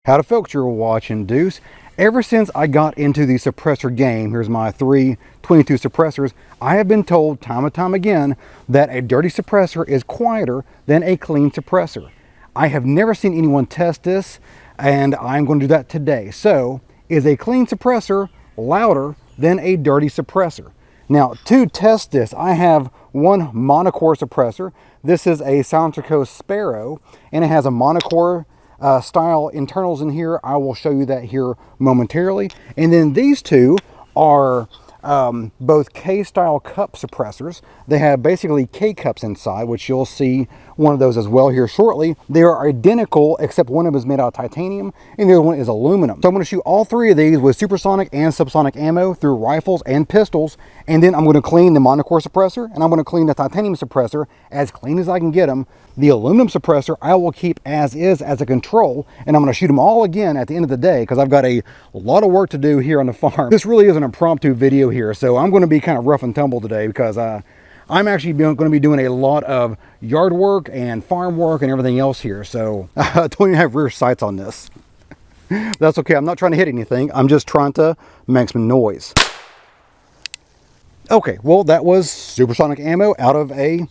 Howdy folks, you're watching Deuce. Ever since I got into the suppressor game, here's my 322 suppressors, I have been told time and time again that a dirty suppressor is quieter than a clean suppressor. I have never seen anyone test this, and I'm going to do that today. So, is a clean suppressor louder than a dirty suppressor? Now, to test this, I have one monocore suppressor. This is a Sparrow, and it has a monocore style internals in here. I will show you that here momentarily. And then these two are both K-style cup suppressors. They have basically K-cups inside, which you'll see one of those as well here shortly. They are identical, except one of them is made out of titanium and the other one is aluminum. So I'm going to shoot all three of these with supersonic and subsonic ammo through rifles and pistols, and then I'm going to clean the monocore suppressor and I'm going to clean the titanium suppressor as clean as I can get them. The aluminum suppressor I will keep as is as a control, and I'm going to shoot them all again at the end of the day because I've got a lot of work to do here on the farm. This really is an impromptu video here, so I'm going to be kind of rough and tumble today because I'm actually going to be doing a lot of yard work and farm work and everything else here, so I don't even have rear sights on this. That's okay, I'm not trying to hit anything, I'm just trying to make some noise. Okay, well that was supersonic ammo out of a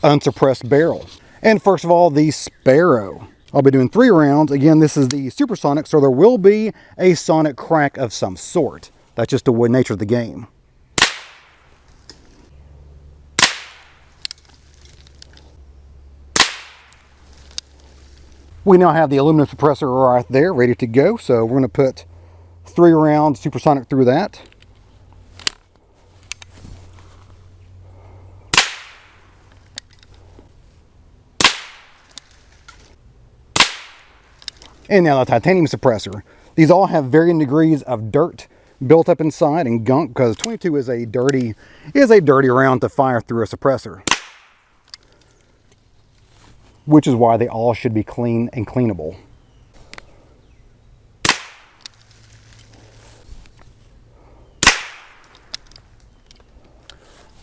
unsuppressed barrel. And first of all, the Sparrow. I'll be doing 3 rounds. Again, this is the supersonic, so there will be a sonic crack of some sort. That's just the nature of the game. We now have the aluminum suppressor right there, ready to go. So we're going to put 3 rounds supersonic through that. And now the titanium suppressor. These all have varying degrees of dirt built up inside and gunk, because 22 is a dirty round to fire through a suppressor. Which is why they all should be clean and cleanable.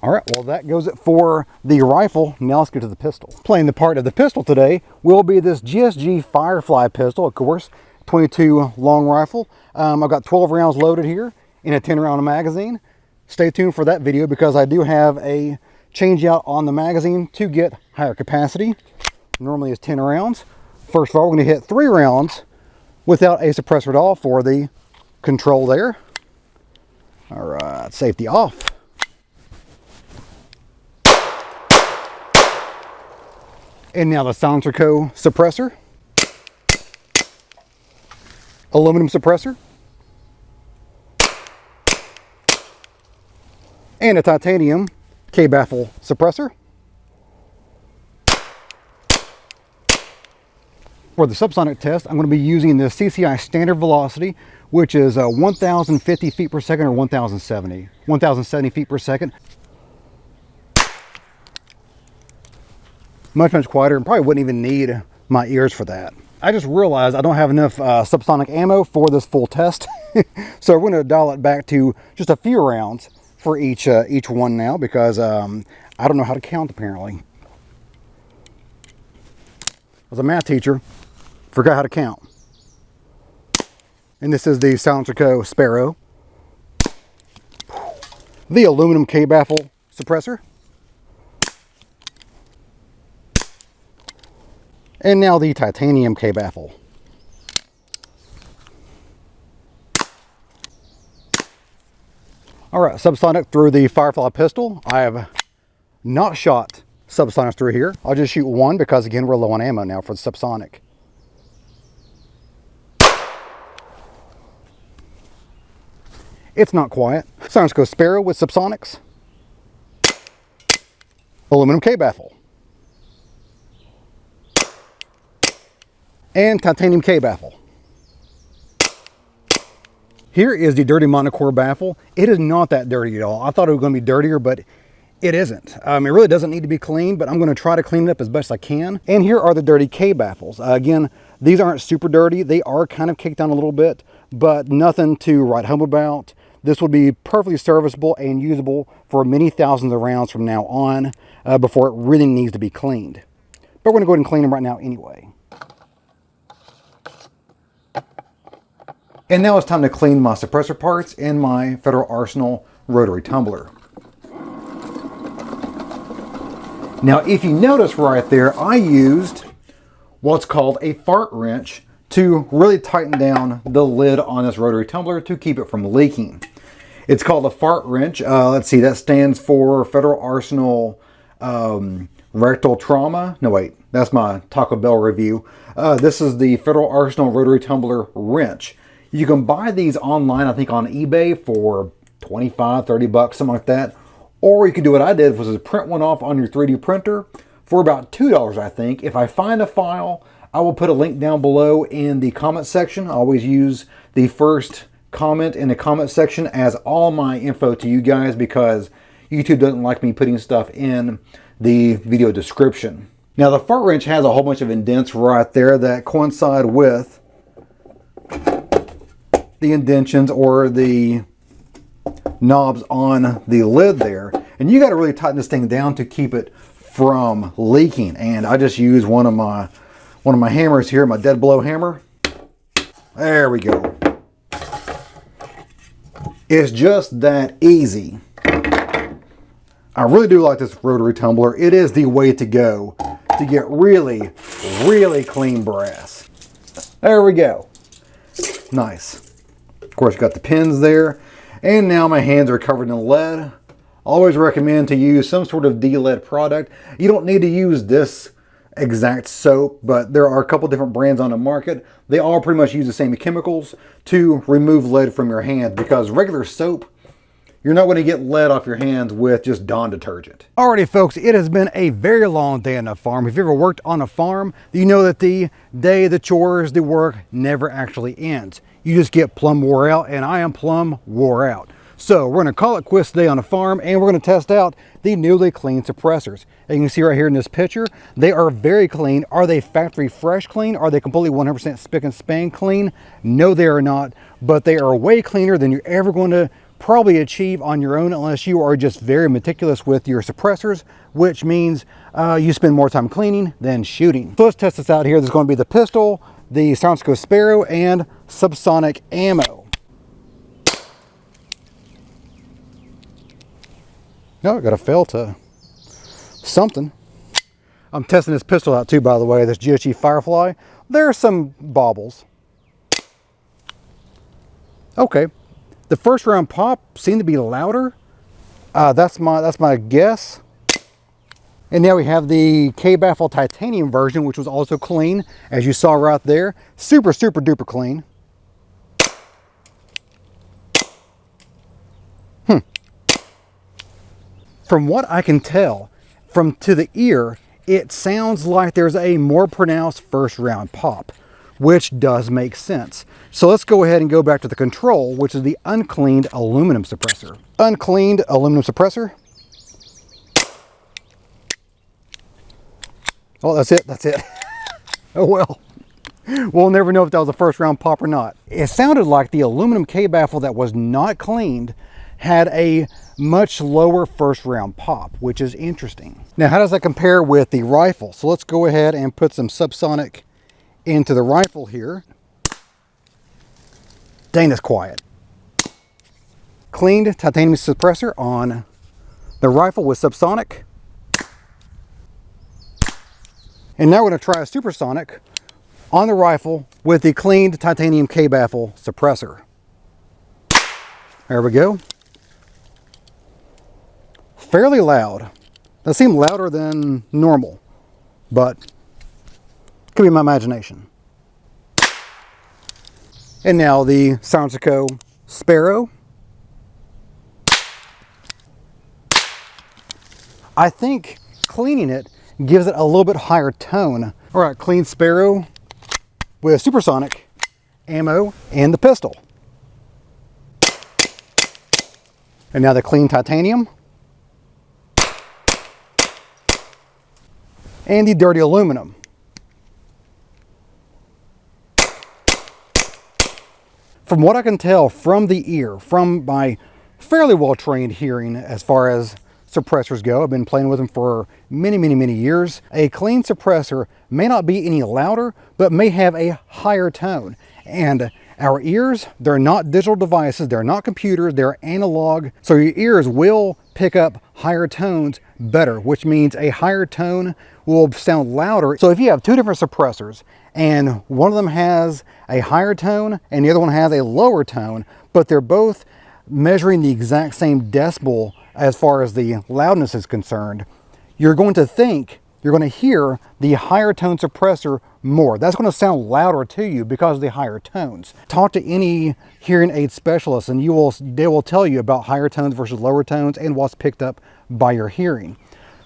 All right, well that goes it for the rifle. Now let's get to the pistol. Playing the part of the pistol today will be this GSG Firefly pistol, of course, 22 long rifle. I've got 12 rounds loaded here in a 10 round magazine. Stay tuned for that video because I do have a change out on the magazine to get higher capacity. Normally it's 10 rounds. First of all, we're going to hit 3 rounds without a suppressor at all for the control there. All right, safety off. And now the suppressor, aluminum suppressor, and a titanium K-baffle suppressor. For the subsonic test, I'm going to be using the CCI standard velocity, which is 1,050 feet per second or 1,070 feet per second. Much quieter, and probably wouldn't even need my ears for that. I just realized I don't have enough subsonic ammo for this full test. So we're going to dial it back to just a few rounds for each one now, because I don't know how to count apparently. As a math teacher, forgot how to count. And this is the Sparrow. The aluminum K-baffle suppressor. And now the titanium K-baffle. All right, subsonic through the Firefly pistol. I have not shot subsonic through here. I'll just shoot one because again, we're low on ammo now for the subsonic. It's not quiet. Sparrow with subsonics. Aluminum K-baffle. And titanium K-baffle. Here is the dirty monocore baffle. It is not that dirty at all. I thought it was going to be dirtier, but it isn't. It really doesn't need to be cleaned, but I'm going to try to clean it up as best I can. And here are the dirty K-baffles. Again, these aren't super dirty. They are kind of caked down a little bit, but nothing to write home about. This will be perfectly serviceable and usable for many thousands of rounds from now on before it really needs to be cleaned. But we're going to go ahead and clean them right now anyway. And now it's time to clean my suppressor parts in my Federal Arsenal rotary tumbler. Now, if you notice right there, I used what's called a fart wrench to really tighten down the lid on this rotary tumbler to keep it from leaking. It's called a fart wrench. Let's see, that stands for Federal Arsenal Rectal Trauma. No, wait, that's my Taco Bell review. This is the Federal Arsenal rotary tumbler wrench. You can buy these online, I think on eBay for 25, 30 bucks, something like that. Or you can do what I did, was to print one off on your 3D printer for about $2, I think. If I find a file, I will put a link down below in the comment section. I always use the first comment in the comment section as all my info to you guys because YouTube doesn't like me putting stuff in the video description. Now the fart wrench has a whole bunch of indents right there that coincide with the indentions or the knobs on the lid there, and you got to really tighten this thing down to keep it from leaking. And I just use one of my hammers here, my dead blow hammer. There we go. It's just that easy. I really do like this rotary tumbler. It is the way to go to get really, really clean brass. There we go. Nice. Of course, you got the pins there. And now my hands are covered in lead. Always recommend to use some sort of de-lead product. You don't need to use this exact soap, but there are a couple different brands on the market. They all pretty much use the same chemicals to remove lead from your hands, because regular soap, you're not going to get lead off your hands with just Dawn detergent. Alrighty folks, it has been a very long day on the farm. If you've ever worked on a farm, you know that the day, the chores, the work never actually ends. You just get plumb wore out, and I am plumb wore out. So we're going to call it quits today on the farm, and we're going to test out the newly clean suppressors. And you can see right here in this picture, they are very clean. Are they factory fresh clean? Are they completely 100% spick and span clean? No, they are not, but they are way cleaner than you're ever going to probably achieve on your own, unless you are just very meticulous with your suppressors, which means you spend more time cleaning than shooting. So let's test this out here. There's going to be the pistol, the Soundscope Sparrow, and subsonic ammo. No, I got a fail to something. I'm testing this pistol out too, by the way, this GHE Firefly. There are some bobbles. Okay, the first round pop seemed to be louder. That's my guess. And now we have the K-Baffle titanium version, which was also clean, as you saw right there. Super, super duper clean. From what I can tell, to the ear, it sounds like there's a more pronounced first round pop, which does make sense. So let's go ahead and go back to the control, which is the uncleaned aluminum suppressor. Uncleaned aluminum suppressor. Oh, that's it, that's it. Oh well, we'll never know if that was a first round pop or not. It sounded like the aluminum K-Baffle that was not cleaned had a much lower first round pop, which is interesting. Now, how does that compare with the rifle? So let's go ahead and put some subsonic into the rifle here. Dang, that's quiet. Cleaned titanium suppressor on the rifle with subsonic. And now we're going to try a supersonic on the rifle with the cleaned titanium K-Baffle suppressor. There we go. Fairly loud. That seemed louder than normal, but could be my imagination. And now the Soundscope Sparrow. I think cleaning it gives it a little bit higher tone. All right, clean Sparrow with supersonic ammo and the pistol. And now the clean titanium. And the dirty aluminum. From what I can tell from the ear, from my fairly well-trained hearing as far as suppressors go, I've been playing with them for many years. A clean suppressor may not be any louder, but may have a higher tone. And our ears, they're not digital devices, they're not computers, they're analog. So your ears will pick up higher tones better, which means a higher tone will sound louder. So if you have two different suppressors and one of them has a higher tone and the other one has a lower tone, but they're both measuring the exact same decibel as far as the loudness is concerned, you're going to hear the higher tone suppressor more. That's going to sound louder to you because of the higher tones. Talk to any hearing aid specialist and they will tell you about higher tones versus lower tones and what's picked up by your hearing.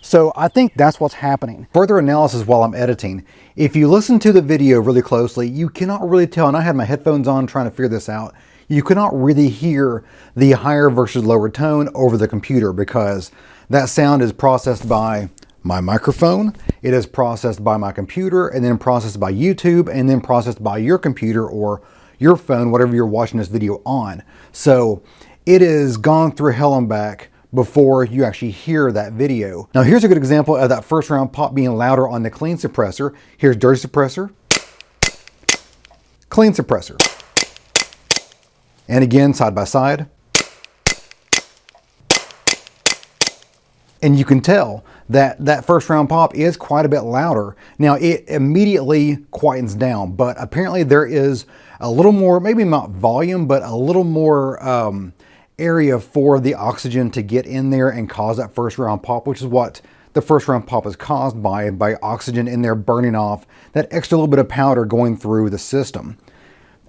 So I think that's what's happening. Further analysis while I'm editing. If you listen to the video really closely, you cannot really tell, and I had my headphones on trying to figure this out, you cannot really hear the higher versus lower tone over the computer because that sound is processed by my microphone, it is processed by my computer, and then processed by YouTube, and then processed by your computer or your phone, whatever you're watching this video on. So it is gone through hell and back before you actually hear that video. Now here's a good example of that first round pop being louder on the clean suppressor. Here's dirty suppressor, clean suppressor. And again, side by side. And you can tell that that first round pop is quite a bit louder. Now it immediately quietens down, but apparently there is a little more, maybe not volume, but a little more area for the oxygen to get in there and cause that first round pop, which is what the first round pop is caused by oxygen in there burning off that extra little bit of powder going through the system.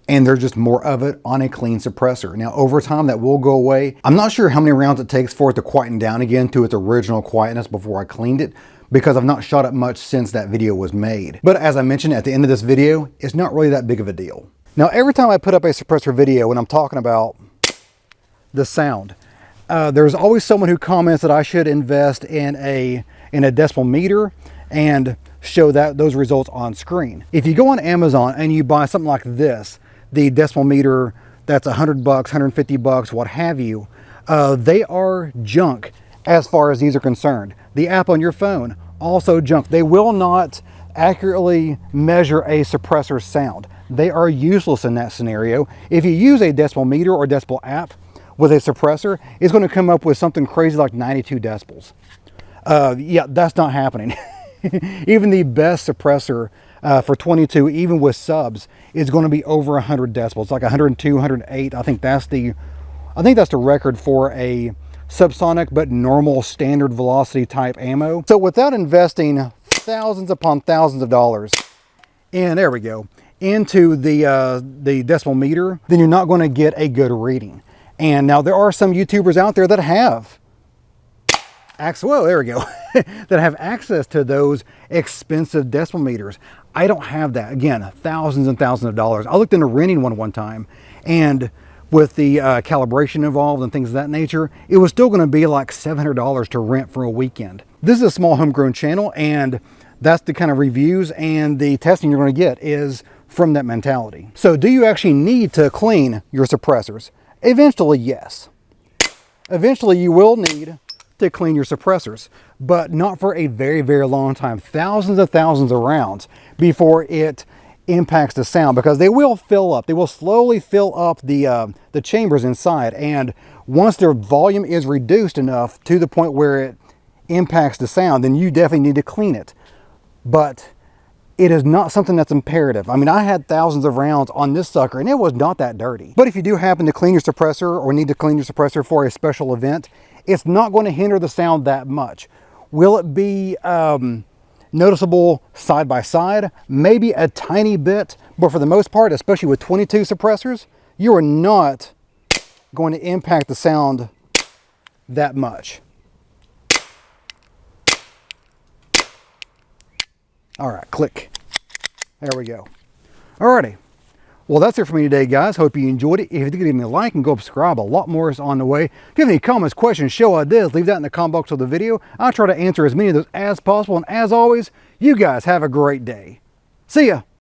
And there's just more of it on a clean suppressor. Now over time that will go away. I'm not sure how many rounds it takes for it to quieten down again to its original quietness before I cleaned it, because I've not shot it much since that video was made. But as I mentioned at the end of this video, it's not really that big of a deal. Now every time I put up a suppressor video when I'm talking about the sound, there's always someone who comments that I should invest in a decibel meter and show those results on screen. If you go on Amazon and you buy something like this, the decibel meter that's $100, $150, what have you, they are junk as far as these are concerned. The app on your phone, also junk. They will not accurately measure a suppressor's sound. They are useless in that scenario. If you use a decibel meter or decibel app with a suppressor, it's going to come up with something crazy like 92 decibels. Yeah, that's not happening. Even the best suppressor for 22, even with subs, is going to be over 100 decibels, like 102, 108. I think that's the record for a subsonic but normal standard velocity type ammo. So without investing thousands upon thousands of dollars, and there we go, into the decibel meter, then you're not going to get a good reading. And now there are some YouTubers out there that have well, there we go, that have access to those expensive decibel meters. I don't have that. Again, thousands and thousands of dollars. I looked into renting one time, and with the calibration involved and things of that nature, it was still going to be like $700 to rent for a weekend. This is a small homegrown channel, and that's the kind of reviews and the testing you're going to get is from that mentality. So do you actually need to clean your suppressors? Eventually, yes. Eventually you will need to clean your suppressors, but not for a very long time, thousands of rounds before it impacts the sound, because they will fill up. They will slowly fill up the chambers inside, and once their volume is reduced enough to the point where it impacts the sound, then you definitely need to clean it. But it is not something that's imperative. I mean, I had thousands of rounds on this sucker and it was not that dirty. But if you do happen to clean your suppressor or need to clean your suppressor for a special event, it's not going to hinder the sound that much. Will it be noticeable side by side? Maybe a tiny bit, but for the most part, especially with 22 suppressors, you are not going to impact the sound that much. All right, click. There we go. Alrighty. Well, that's it for me today, guys. Hope you enjoyed it. If you did, give me a like and go subscribe. A lot more is on the way. If you have any comments, questions, show ideas, leave that in the comment box of the video. I'll try to answer as many of those as possible. And as always, you guys have a great day. See ya.